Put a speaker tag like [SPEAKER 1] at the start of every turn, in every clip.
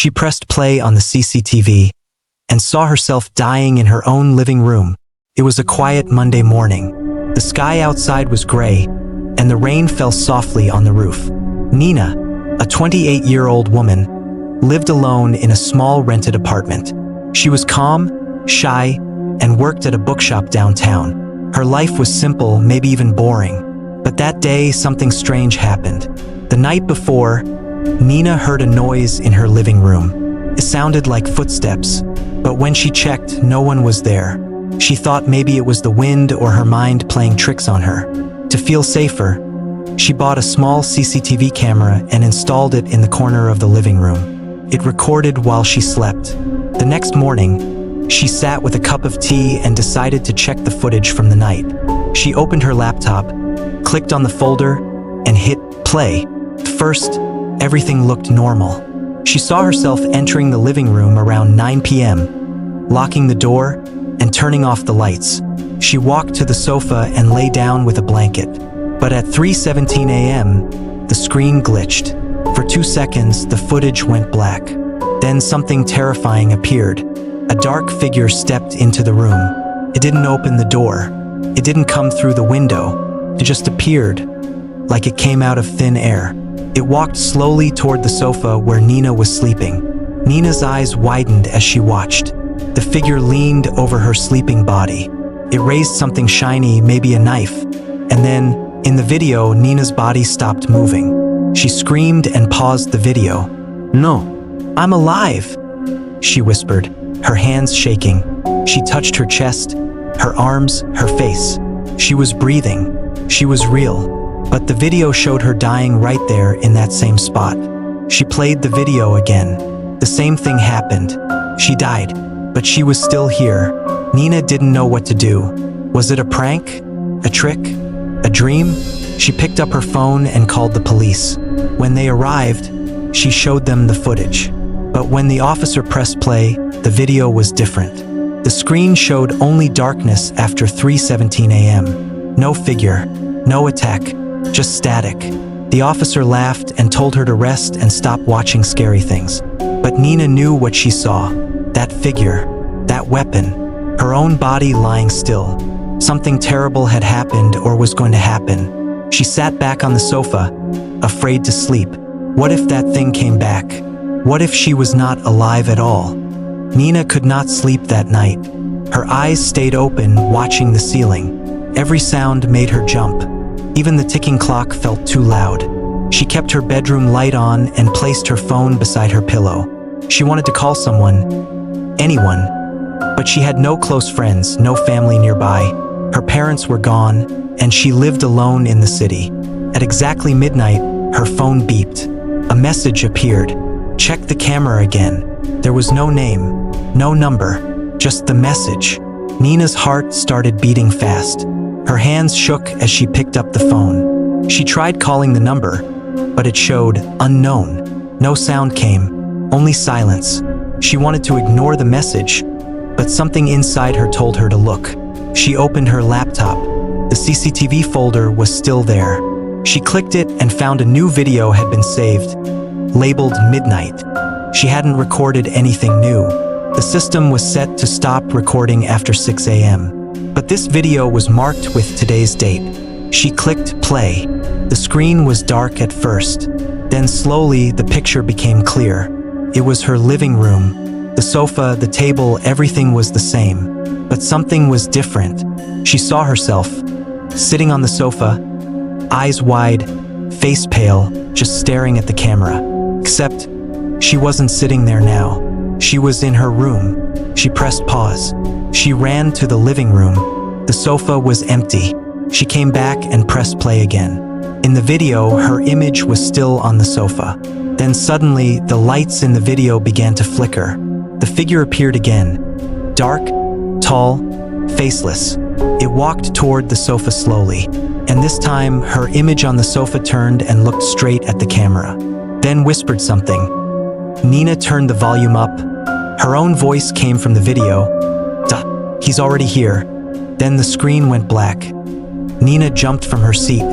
[SPEAKER 1] She pressed play on the CCTV and saw herself dying in her own living room. It was a quiet Monday morning. The sky outside was gray, and the rain fell softly on the roof. Nina, a 28-year-old woman, lived alone in a small rented apartment. She was calm, shy, and worked at a bookshop downtown. Her life was simple, maybe even boring. But that day, something strange happened. The night before, Nina heard a noise in her living room. It sounded like footsteps, but when she checked, no one was there. She thought maybe it was the wind or her mind playing tricks on her. To feel safer, she bought a small CCTV camera and installed it in the corner of the living room. It recorded while she slept. The next morning, she sat with a cup of tea and decided to check the footage from the night. She opened her laptop, clicked on the folder, and hit play. First, everything looked normal. She saw herself entering the living room around 9 p.m., locking the door and turning off the lights. She walked to the sofa and lay down with a blanket. But at 3:17 a.m., the screen glitched. For 2 seconds, the footage went black. Then something terrifying appeared. A dark figure stepped into the room. It didn't open the door. It didn't come through the window. It just appeared, like it came out of thin air. It walked slowly toward the sofa where Nina was sleeping. Nina's eyes widened as she watched. The figure leaned over her sleeping body. It raised something shiny, maybe a knife. And then, in the video, Nina's body stopped moving. She screamed and paused the video. "No, I'm alive," she whispered, her hands shaking. She touched her chest, her arms, her face. She was breathing. She was real. But the video showed her dying right there in that same spot. She played the video again. The same thing happened. She died, but she was still here. Nina didn't know what to do. Was it a prank? A trick? A dream? She picked up her phone and called the police. When they arrived, she showed them the footage. But when the officer pressed play, the video was different. The screen showed only darkness after 3:17 a.m. No figure, no attack, just static. The officer laughed and told her to rest and stop watching scary things. But Nina knew what she saw. That figure, that weapon, her own body lying still. Something terrible had happened or was going to happen. She sat back on the sofa, afraid to sleep. What if that thing came back? What if she was not alive at all? Nina could not sleep that night. Her eyes stayed open, watching the ceiling. Every sound made her jump. Even the ticking clock felt too loud. She kept her bedroom light on and placed her phone beside her pillow. She wanted to call someone, anyone, but she had no close friends, no family nearby. Her parents were gone, and she lived alone in the city. At exactly midnight, her phone beeped. A message appeared. Check the camera again. There was no name, no number, just the message. Nina's heart started beating fast. Her hands shook as she picked up the phone. She tried calling the number, but it showed unknown. No sound came, only silence. She wanted to ignore the message, but something inside her told her to look. She opened her laptop. The CCTV folder was still there. She clicked it and found a new video had been saved, labeled Midnight. She hadn't recorded anything new. The system was set to stop recording after 6 a.m. But this video was marked with today's date. She clicked play. The screen was dark at first. Then slowly, the picture became clear. It was her living room. The sofa, the table, everything was the same. But something was different. She saw herself, sitting on the sofa, eyes wide, face pale, just staring at the camera. Except, she wasn't sitting there now. She was in her room. She pressed pause. She ran to the living room. The sofa was empty. She came back and pressed play again. In the video, her image was still on the sofa. Then suddenly, the lights in the video began to flicker. The figure appeared again. Dark, tall, faceless. It walked toward the sofa slowly. And this time, her image on the sofa turned and looked straight at the camera. Then whispered something. Nina turned the volume up. Her own voice came from the video. "Duh, he's already here." Then the screen went black. Nina jumped from her seat.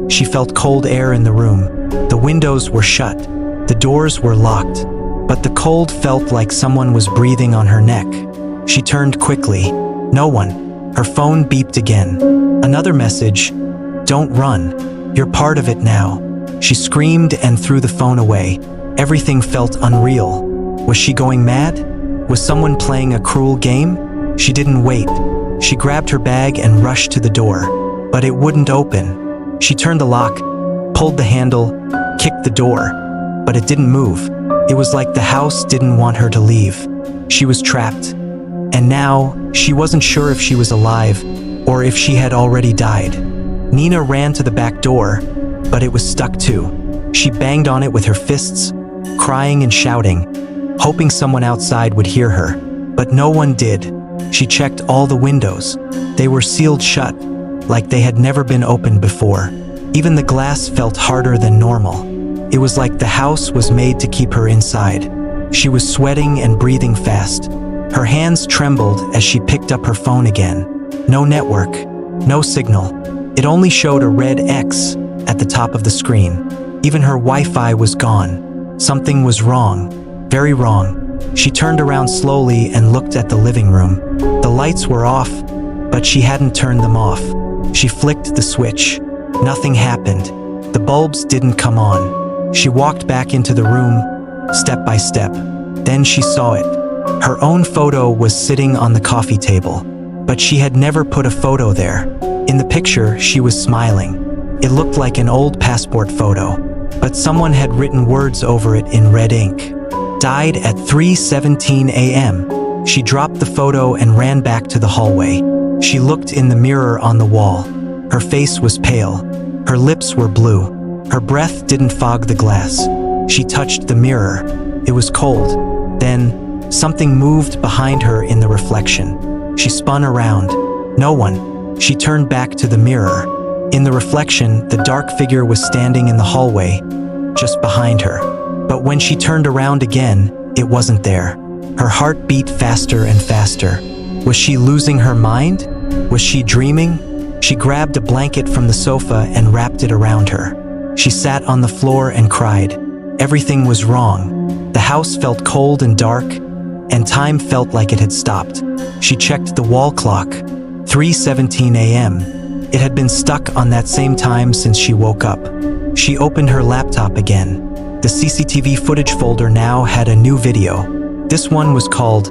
[SPEAKER 1] She felt cold air in the room. The windows were shut. The doors were locked. but the cold felt like someone was breathing on her neck. She turned quickly. No one. Her phone beeped again. Another message. Don't run. You're part of it now. She screamed and threw the phone away. Everything felt unreal. Was she going mad? Was someone playing a cruel game? She didn't wait. She grabbed her bag and rushed to the door, but it wouldn't open. She turned the lock, pulled the handle, kicked the door, but it didn't move. It was like the house didn't want her to leave. She was trapped. And now, she wasn't sure if she was alive or if she had already died. Nina ran to the back door, but it was stuck too. She banged on it with her fists, crying and shouting, hoping someone outside would hear her. But no one did. She checked all the windows. They were sealed shut, like they had never been opened before. Even the glass felt harder than normal. It was like the house was made to keep her inside. She was sweating and breathing fast. Her hands trembled as she picked up her phone again. No network, no signal. It only showed a red X at the top of the screen. Even her Wi-Fi was gone. Something was wrong, very wrong. She turned around slowly and looked at the living room. The lights were off, but she hadn't turned them off. She flicked the switch. Nothing happened. The bulbs didn't come on. She walked back into the room, step by step. Then she saw it. Her own photo was sitting on the coffee table, but she had never put a photo there. In the picture, she was smiling. It looked like an old passport photo, but someone had written words over it in red ink. Died at 3:17 a.m. She dropped the photo and ran back to the hallway. She looked in the mirror on the wall. Her face was pale. Her lips were blue. Her breath didn't fog the glass. She touched the mirror. It was cold. Then, something moved behind her in the reflection. She spun around. No one. She turned back to the mirror. In the reflection, the dark figure was standing in the hallway, just behind her. But when she turned around again, it wasn't there. Her heart beat faster and faster. Was she losing her mind? Was she dreaming? She grabbed a blanket from the sofa and wrapped it around her. She sat on the floor and cried. Everything was wrong. The house felt cold and dark, and time felt like it had stopped. She checked the wall clock. 3:17 a.m. It had been stuck on that same time since she woke up. She opened her laptop again. The CCTV footage folder now had a new video. This one was called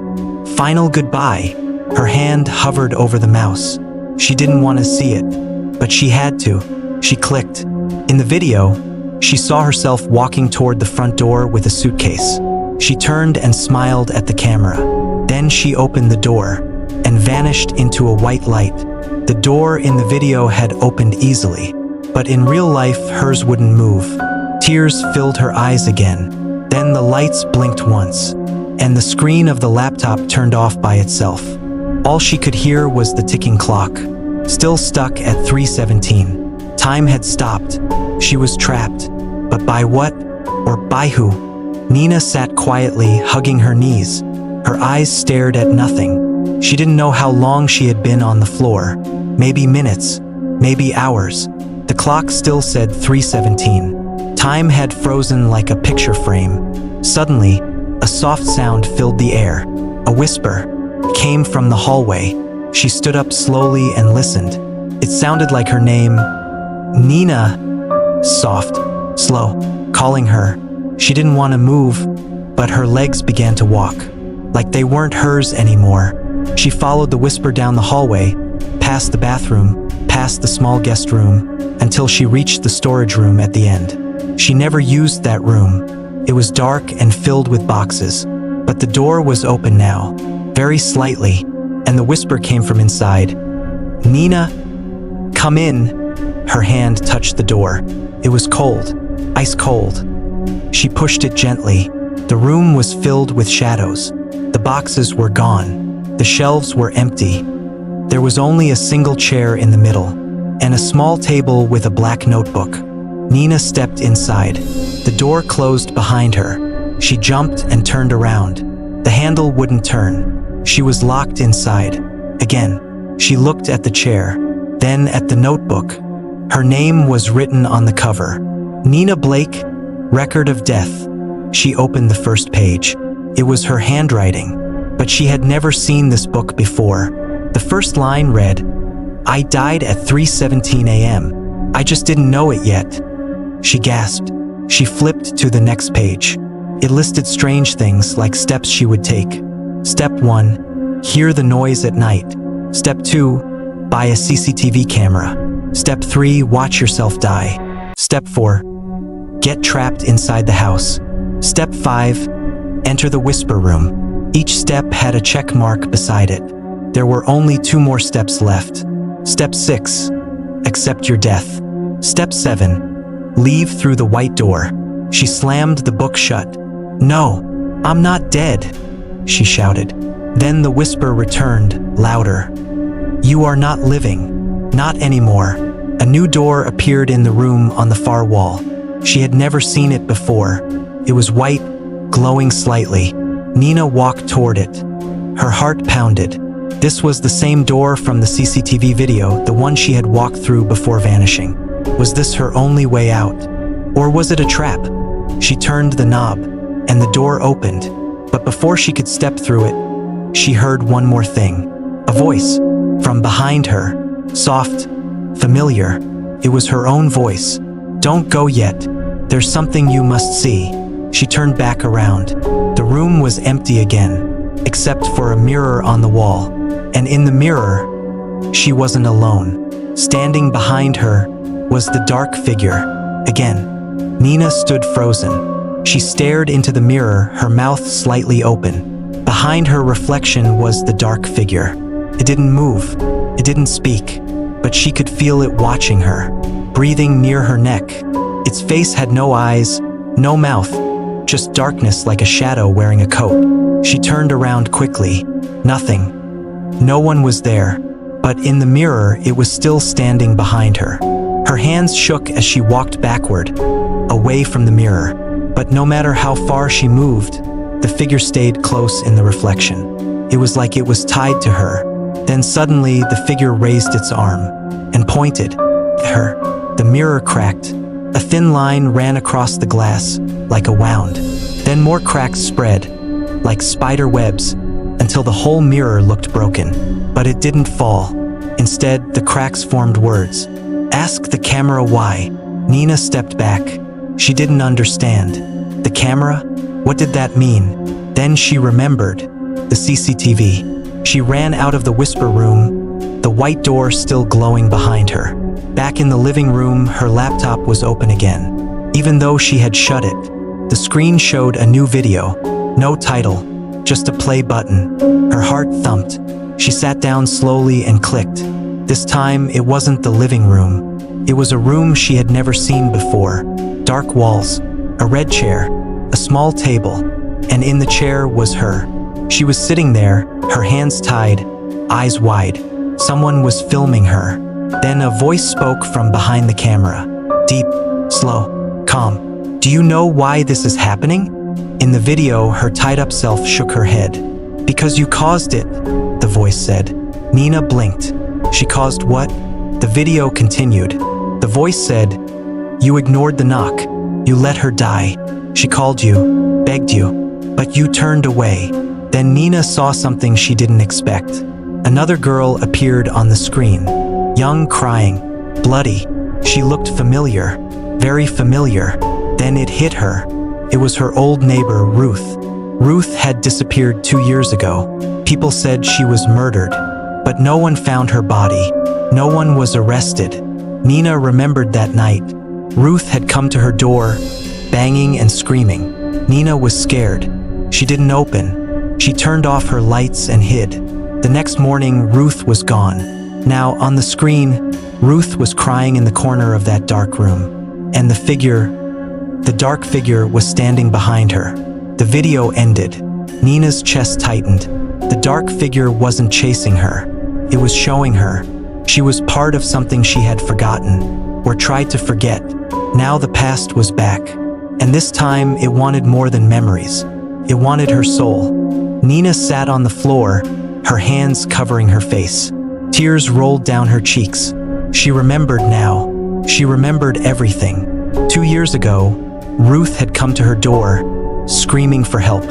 [SPEAKER 1] Final Goodbye. Her hand hovered over the mouse. She didn't want to see it, but she had to. She clicked. In the video, she saw herself walking toward the front door with a suitcase. She turned and smiled at the camera. Then she opened the door and vanished into a white light. The door in the video had opened easily, but in real life, hers wouldn't move. Tears filled her eyes again. Then the lights blinked once, and the screen of the laptop turned off by itself. All she could hear was the ticking clock, still stuck at 3:17. Time had stopped. She was trapped. But by what? Or by who? Nina sat quietly, hugging her knees. Her eyes stared at nothing. She didn't know how long she had been on the floor. Maybe minutes, maybe hours. The clock still said 3:17. Time had frozen like a picture frame. Suddenly, a soft sound filled the air. A whisper came from the hallway. She stood up slowly and listened. It sounded like her name, Nina. Soft, slow, calling her. She didn't want to move, but her legs began to walk, like they weren't hers anymore. She followed the whisper down the hallway, past the bathroom, past the small guest room, until she reached the storage room at the end. She never used that room. It was dark and filled with boxes, but the door was open now, very slightly, and the whisper came from inside. Nina, come in. Her hand touched the door. It was cold, ice cold. She pushed it gently. The room was filled with shadows. The boxes were gone. The shelves were empty. There was only a single chair in the middle, and a small table with a black notebook. Nina stepped inside. The door closed behind her. She jumped and turned around. The handle wouldn't turn. She was locked inside. Again, she looked at the chair, then at the notebook. Her name was written on the cover. Nina Blake, Record of Death. She opened the first page. It was her handwriting, but she had never seen this book before. The first line read, "I died at 3:17 a.m. I just didn't know it yet." She gasped. She flipped to the next page. It listed strange things like steps she would take. Step 1, hear the noise at night. Step 2, buy a CCTV camera. Step 3, watch yourself die. Step 4, get trapped inside the house. Step 5, enter the whisper room. Each step had a check mark beside it. There were only 2 more steps left. Step 6, accept your death. Step 7, leave through the white door. She slammed the book shut. "No, I'm not dead," she shouted. Then the whisper returned, louder. "You are not living. Not anymore." A new door appeared in the room on the far wall. She had never seen it before. It was white, glowing slightly. Nina walked toward it. Her heart pounded. This was the same door from the CCTV video, the one she had walked through before vanishing. Was this her only way out? Or was it a trap? She turned the knob, and the door opened. But before she could step through it, she heard one more thing. A voice from behind her. Soft, familiar. It was her own voice. "Don't go yet. There's something you must see." She turned back around. The room was empty again, except for a mirror on the wall. And in the mirror, she wasn't alone. Standing behind her was the dark figure. Again, Nina stood frozen. She stared into the mirror, her mouth slightly open. Behind her reflection was the dark figure. It didn't move. It didn't speak. But she could feel it watching her, breathing near her neck. Its face had no eyes, no mouth, just darkness like a shadow wearing a coat. She turned around quickly. Nothing. No one was there. But in the mirror, it was still standing behind her. Her hands shook as she walked backward, away from the mirror. But no matter how far she moved, the figure stayed close in the reflection. It was like it was tied to her. Then suddenly, the figure raised its arm and pointed at her. The mirror cracked. A thin line ran across the glass, like a wound. Then more cracks spread, like spider webs, until the whole mirror looked broken. But it didn't fall. Instead, the cracks formed words. "Ask the camera why." Nina stepped back. She didn't understand. The camera? What did that mean? Then she remembered. The CCTV. She ran out of the whisper room, the white door still glowing behind her. Back in the living room, her laptop was open again. Even though she had shut it, the screen showed a new video. No title, just a play button. Her heart thumped. She sat down slowly and clicked. This time, it wasn't the living room. It was a room she had never seen before. Dark walls, a red chair, a small table, and in the chair was her. She was sitting there, her hands tied, eyes wide. Someone was filming her. Then a voice spoke from behind the camera. Deep, slow, calm. "Do you know why this is happening?" In the video, her tied-up self shook her head. "Because you caused it," the voice said. Nina blinked. "She caused what?" The video continued. The voice said, "You ignored the knock. You let her die. She called you, begged you, but you turned away." Then Nina saw something she didn't expect. Another girl appeared on the screen. Young, crying, bloody. She looked familiar, very familiar. Then it hit her. It was her old neighbor, Ruth. Ruth had disappeared 2 years ago. People said she was murdered, but no one found her body. No one was arrested. Nina remembered that night. Ruth had come to her door, banging and screaming. Nina was scared. She didn't open. She turned off her lights and hid. The next morning, Ruth was gone. Now, on the screen, Ruth was crying in the corner of that dark room. And the dark figure was standing behind her. The video ended. Nina's chest tightened. The dark figure wasn't chasing her. It was showing her. She was part of something she had forgotten, or tried to forget. Now the past was back. And this time, it wanted more than memories. It wanted her soul. Nina sat on the floor, her hands covering her face. Tears rolled down her cheeks. She remembered now. She remembered everything. 2 years ago, Ruth had come to her door, screaming for help.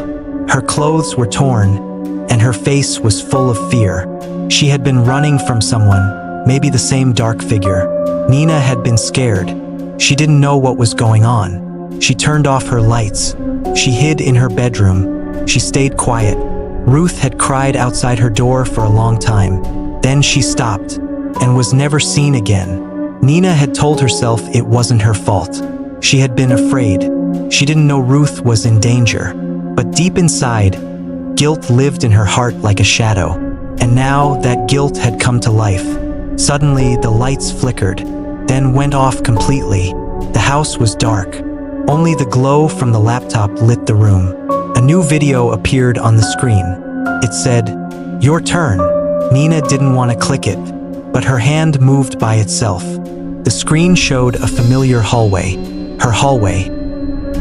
[SPEAKER 1] Her clothes were torn, and her face was full of fear. She had been running from someone, maybe the same dark figure. Nina had been scared. She didn't know what was going on. She turned off her lights. She hid in her bedroom. She stayed quiet. Ruth had cried outside her door for a long time. Then she stopped and was never seen again. Nina had told herself it wasn't her fault. She had been afraid. She didn't know Ruth was in danger. But deep inside, guilt lived in her heart like a shadow. And now that guilt had come to life. Suddenly, the lights flickered, then went off completely. The house was dark. Only the glow from the laptop lit the room. A new video appeared on the screen. It said, "Your turn." Nina didn't want to click it, but her hand moved by itself. The screen showed a familiar hallway. Her hallway.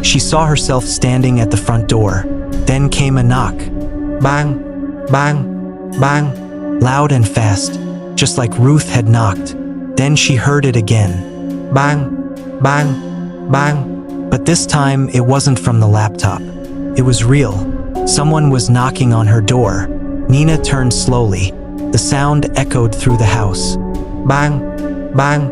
[SPEAKER 1] She saw herself standing at the front door. Then came a knock. Bang, bang, bang, loud and fast, just like Ruth had knocked. Then she heard it again. Bang, bang, bang. But this time it wasn't from the laptop. It was real. Someone was knocking on her door. Nina turned slowly. The sound echoed through the house. Bang, bang,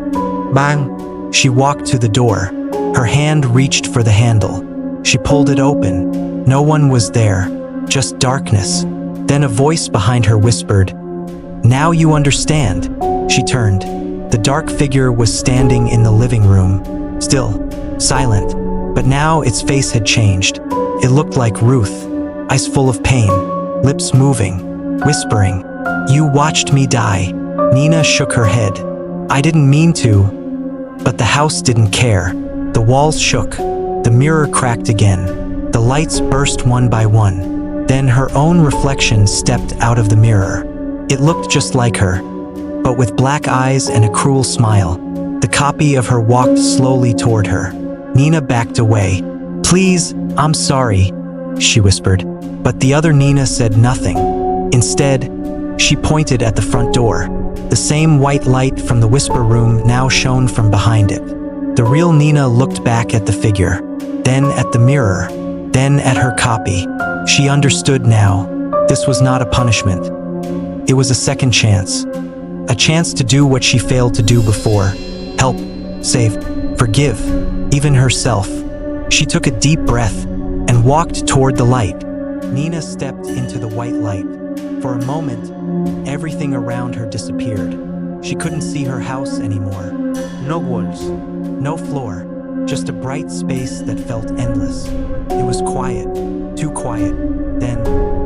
[SPEAKER 1] bang. She walked to the door. Her hand reached for the handle. She pulled it open. No one was there, just darkness. Then a voice behind her whispered, "Now you understand." She turned. The dark figure was standing in the living room, still, silent. But now its face had changed. It looked like Ruth, eyes full of pain, lips moving, whispering, "You watched me die." Nina shook her head. "I didn't mean to." But the house didn't care. The walls shook. The mirror cracked again. The lights burst one by one. Then her own reflection stepped out of the mirror. It looked just like her, but with black eyes and a cruel smile. The copy of her walked slowly toward her. Nina backed away. "Please, I'm sorry," she whispered. But the other Nina said nothing. Instead, she pointed at the front door. The same white light from the whisper room now shone from behind it. The real Nina looked back at the figure, then at the mirror, then at her copy. She understood now. This was not a punishment. It was a second chance. A chance to do what she failed to do before. Help, save, forgive, even herself. She took a deep breath and walked toward the light. Nina stepped into the white light. For a moment, everything around her disappeared. She couldn't see her house anymore. No walls, no floor, just a bright space that felt endless. It was quiet, too quiet. Then,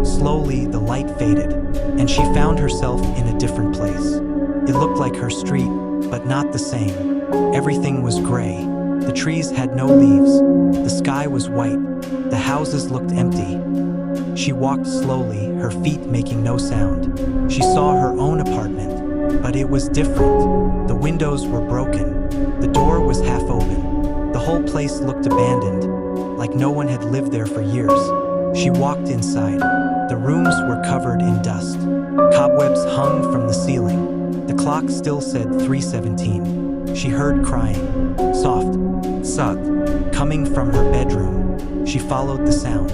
[SPEAKER 1] slowly, the light faded, and she found herself in a different place. It looked like her street, but not the same. Everything was gray. The trees had no leaves. The sky was white. The houses looked empty. She walked slowly, her feet making no sound. She saw her own apartment, but it was different. The windows were broken. The door was half open. The whole place looked abandoned, like no one had lived there for years. She walked inside. The rooms were covered in dust. Cobwebs hung from the ceiling. The clock still said 3:17. She heard crying, soft, thud, coming from her bedroom. She followed the sound,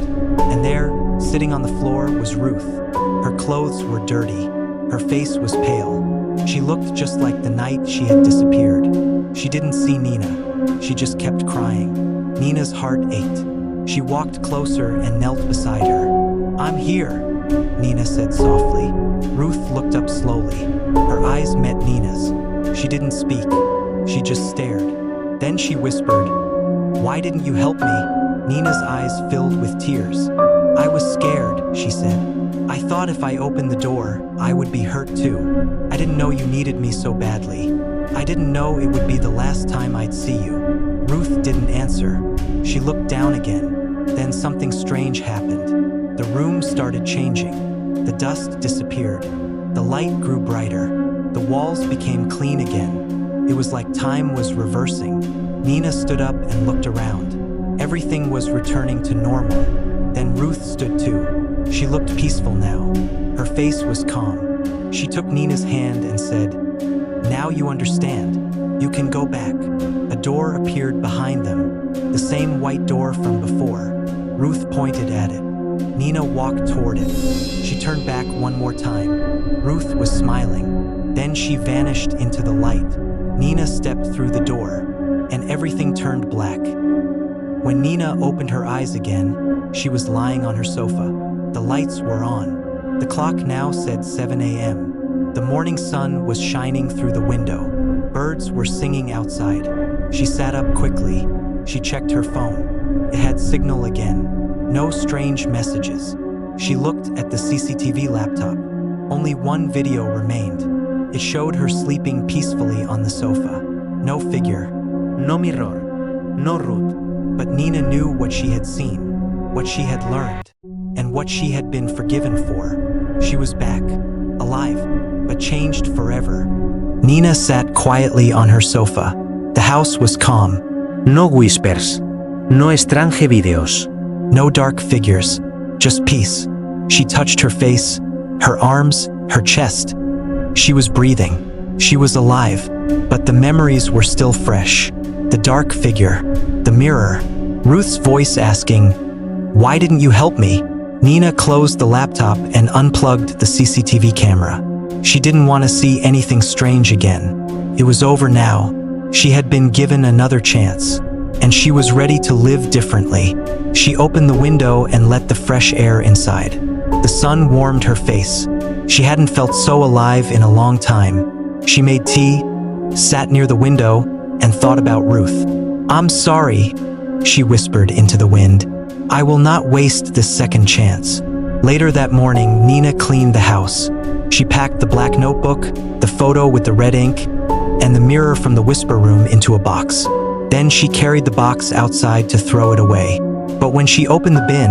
[SPEAKER 1] and there, sitting on the floor, was Ruth. Her clothes were dirty. Her face was pale. She looked just like the night she had disappeared. She didn't see Nina. She just kept crying. Nina's heart ached. She walked closer and knelt beside her. "I'm here," Nina said softly. Ruth looked up slowly. Her eyes met Nina's. She didn't speak. She just stared. Then she whispered, "Why didn't you help me?" Nina's eyes filled with tears. "I was scared," she said. "I thought if I opened the door, I would be hurt too. I didn't know you needed me so badly. I didn't know it would be the last time I'd see you." Ruth didn't answer. She looked down again. Then something strange happened. The room started changing. The dust disappeared. The light grew brighter. The walls became clean again. It was like time was reversing. Nina stood up and looked around. Everything was returning to normal. Then Ruth stood too. She looked peaceful now. Her face was calm. She took Nina's hand and said, "Now you understand. You can go back." A door appeared behind them, the same white door from before. Ruth pointed at it. Nina walked toward it. She turned back one more time. Ruth was smiling. Then she vanished into the light. Nina stepped through the door, and everything turned black. When Nina opened her eyes again, she was lying on her sofa. The lights were on. The clock now said 7 a.m. The morning sun was shining through the window. Birds were singing outside. She sat up quickly. She checked her phone. It had signal again. No strange messages. She looked at the CCTV laptop. Only one video remained. It showed her sleeping peacefully on the sofa. No figure, no mirror, no Ruth. But Nina knew what she had seen, what she had learned, and what she had been forgiven for. She was back, alive, but changed forever. Nina sat quietly on her sofa. The house was calm.
[SPEAKER 2] No whispers. No strange videos.
[SPEAKER 1] No dark figures. Just peace. She touched her face, her arms, her chest. She was breathing. She was alive. But the memories were still fresh. The dark figure. The mirror. Ruth's voice asking, "Why didn't you help me?" Nina closed the laptop and unplugged the CCTV camera. She didn't want to see anything strange again. It was over now. She had been given another chance, and she was ready to live differently. She opened the window and let the fresh air inside. The sun warmed her face. She hadn't felt so alive in a long time. She made tea, sat near the window, and thought about Ruth. "I'm sorry," she whispered into the wind. "I will not waste this second chance." Later that morning, Nina cleaned the house. She packed the black notebook, the photo with the red ink, and the mirror from the whisper room into a box. Then she carried the box outside to throw it away. But when she opened the bin,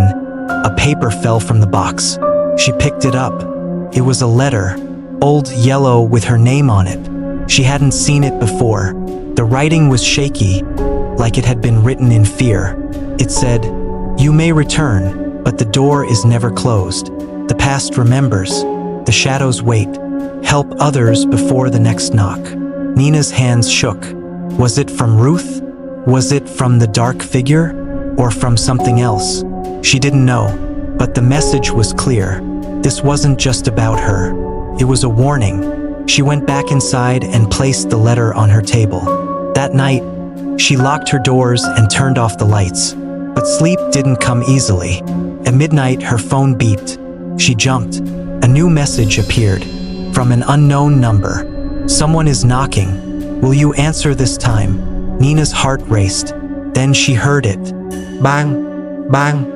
[SPEAKER 1] a paper fell from the box. She picked it up. It was a letter, old yellow with her name on it. She hadn't seen it before. The writing was shaky, like it had been written in fear. It said, "You may return, but the door is never closed. The past remembers. The shadows wait. Help others before the next knock." Nina's hands shook. Was it from Ruth? Was it from the dark figure? Or from something else? She didn't know, but the message was clear. This wasn't just about her. It was a warning. She went back inside and placed the letter on her table. That night, she locked her doors and turned off the lights. But sleep didn't come easily. At midnight, her phone beeped. She jumped. A new message appeared from an unknown number. "Someone is knocking. Will you answer this time?" Nina's heart raced. Then she heard it. Bang, bang,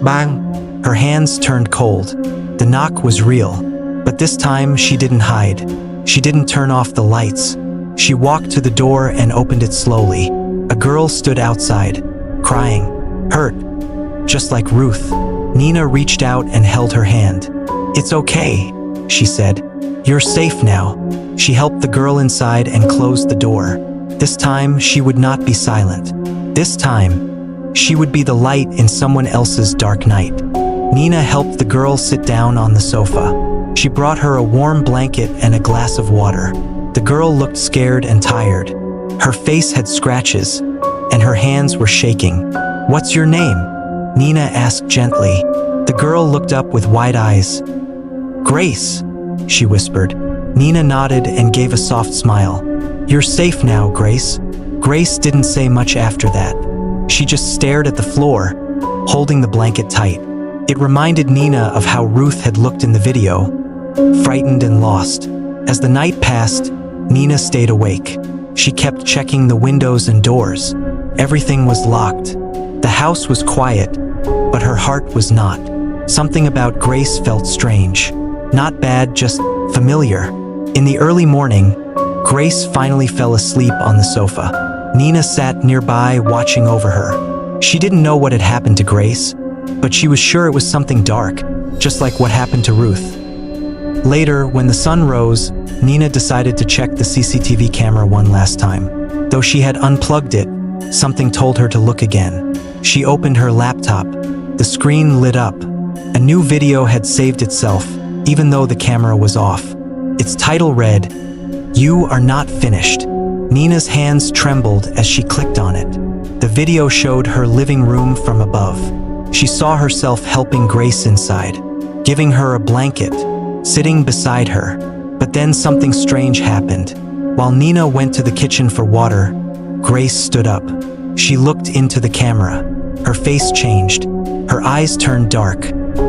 [SPEAKER 1] bang. Her hands turned cold. The knock was real. But this time she didn't hide. She didn't turn off the lights. She walked to the door and opened it slowly. A girl stood outside, crying, hurt, just like Ruth. Nina reached out and held her hand. "It's okay," she said. "You're safe now." She helped the girl inside and closed the door. This time, she would not be silent. This time, she would be the light in someone else's dark night. Nina helped the girl sit down on the sofa. She brought her a warm blanket and a glass of water. The girl looked scared and tired. Her face had scratches, and her hands were shaking. "What's your name?" Nina asked gently. The girl looked up with wide eyes. "Grace," she whispered. Nina nodded and gave a soft smile. "You're safe now, Grace." Grace didn't say much after that. She just stared at the floor, holding the blanket tight. It reminded Nina of how Ruth had looked in the video, frightened and lost. As the night passed, Nina stayed awake. She kept checking the windows and doors. Everything was locked. The house was quiet, but her heart was not. Something about Grace felt strange. Not bad, just familiar. In the early morning, Grace finally fell asleep on the sofa. Nina sat nearby, watching over her. She didn't know what had happened to Grace, but she was sure it was something dark, just like what happened to Ruth. Later, when the sun rose, Nina decided to check the CCTV camera one last time. Though she had unplugged it, something told her to look again. She opened her laptop. The screen lit up. A new video had saved itself, even though the camera was off. Its title read, "You are not finished." Nina's hands trembled as she clicked on it. The video showed her living room from above. She saw herself helping Grace inside, giving her a blanket, sitting beside her. But then something strange happened. While Nina went to the kitchen for water, Grace stood up. She looked into the camera. Her face changed. Her eyes turned dark.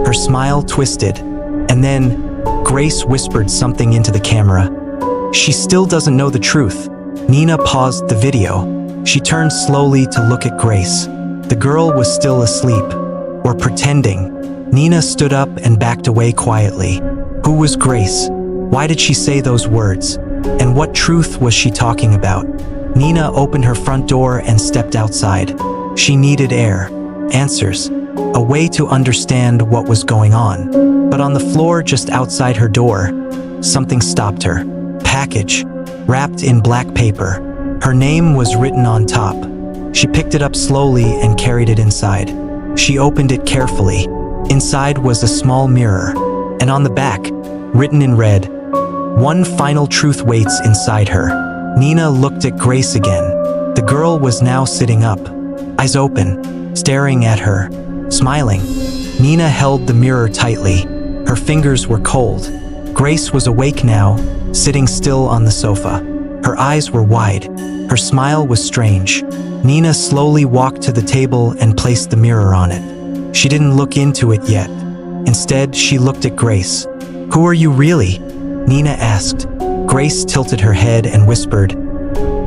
[SPEAKER 1] Her smile twisted. And then, Grace whispered something into the camera. She still doesn't know the truth. Nina paused the video. She turned slowly to look at Grace. The girl was still asleep, or pretending. Nina stood up and backed away quietly. Who was Grace? Why did she say those words? And what truth was she talking about? Nina opened her front door and stepped outside. She needed air, answers, a way to understand what was going on. But on the floor just outside her door, something stopped her. Package, wrapped in black paper. Her name was written on top. She picked it up slowly and carried it inside. She opened it carefully. Inside was a small mirror, and on the back, written in red, "One final truth waits inside her." Nina looked at Grace again. The girl was now sitting up, eyes open, staring at her, smiling. Nina held the mirror tightly. Her fingers were cold. Grace was awake now, sitting still on the sofa. Her eyes were wide. Her smile was strange. Nina slowly walked to the table and placed the mirror on it. She didn't look into it yet. Instead, she looked at Grace. "Who are you really?" Nina asked. Grace tilted her head and whispered,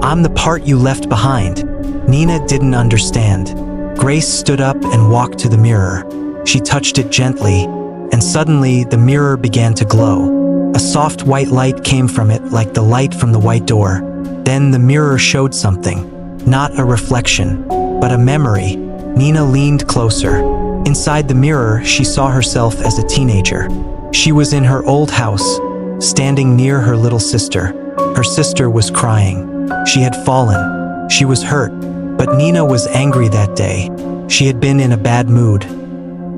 [SPEAKER 1] "I'm the part you left behind." Nina didn't understand. Grace stood up and walked to the mirror. She touched it gently, and suddenly the mirror began to glow. A soft white light came from it like the light from the white door. Then the mirror showed something. Not a reflection, but a memory. Nina leaned closer. Inside the mirror, she saw herself as a teenager. She was in her old house, standing near her little sister. Her sister was crying. She had fallen. She was hurt, but Nina was angry that day. She had been in a bad mood.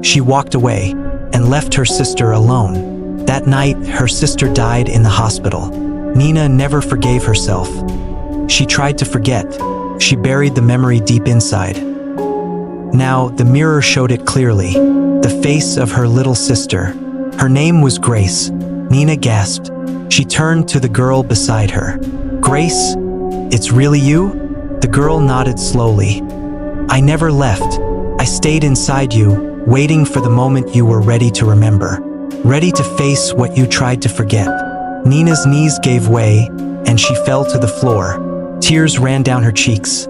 [SPEAKER 1] She walked away and left her sister alone. That night, her sister died in the hospital. Nina never forgave herself. She tried to forget. She buried the memory deep inside. Now, the mirror showed it clearly. The face of her little sister. Her name was Grace. Nina gasped. She turned to the girl beside her. "Grace, it's really you?" The girl nodded slowly. "I never left. I stayed inside you, waiting for the moment you were ready to remember. Ready to face what you tried to forget." Nina's knees gave way, and she fell to the floor. Tears ran down her cheeks.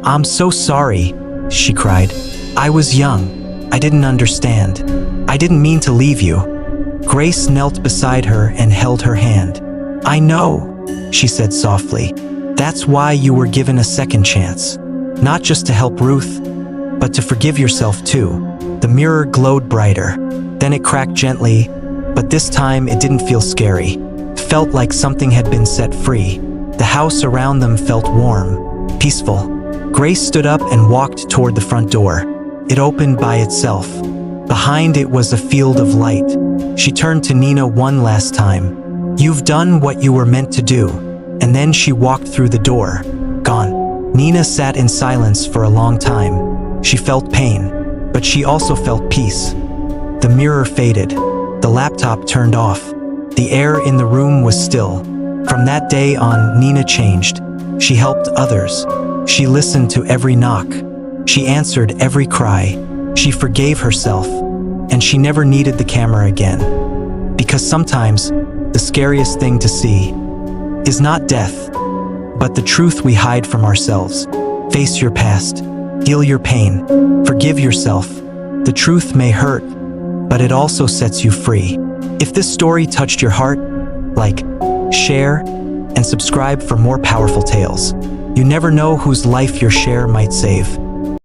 [SPEAKER 1] "I'm so sorry," she cried. "I was young. I didn't understand. I didn't mean to leave you." Grace knelt beside her and held her hand. "I know," she said softly. "That's why you were given a second chance. Not just to help Ruth, but to forgive yourself too." The mirror glowed brighter. Then it cracked gently, but this time it didn't feel scary. It felt like something had been set free. The house around them felt warm, peaceful. Grace stood up and walked toward the front door. It opened by itself. Behind it was a field of light. She turned to Nina one last time. "You've done what you were meant to do." And then she walked through the door, gone. Nina sat in silence for a long time. She felt pain, but she also felt peace. The mirror faded. The laptop turned off. The air in the room was still. From that day on, Nina changed. She helped others. She listened to every knock. She answered every cry. She forgave herself. And she never needed the camera again. Because sometimes, the scariest thing to see is not death, but the truth we hide from ourselves. Face your past. Heal your pain. Forgive yourself. The truth may hurt, but it also sets you free. If this story touched your heart, like, share, and subscribe for more powerful tales. You never know whose life your share might save.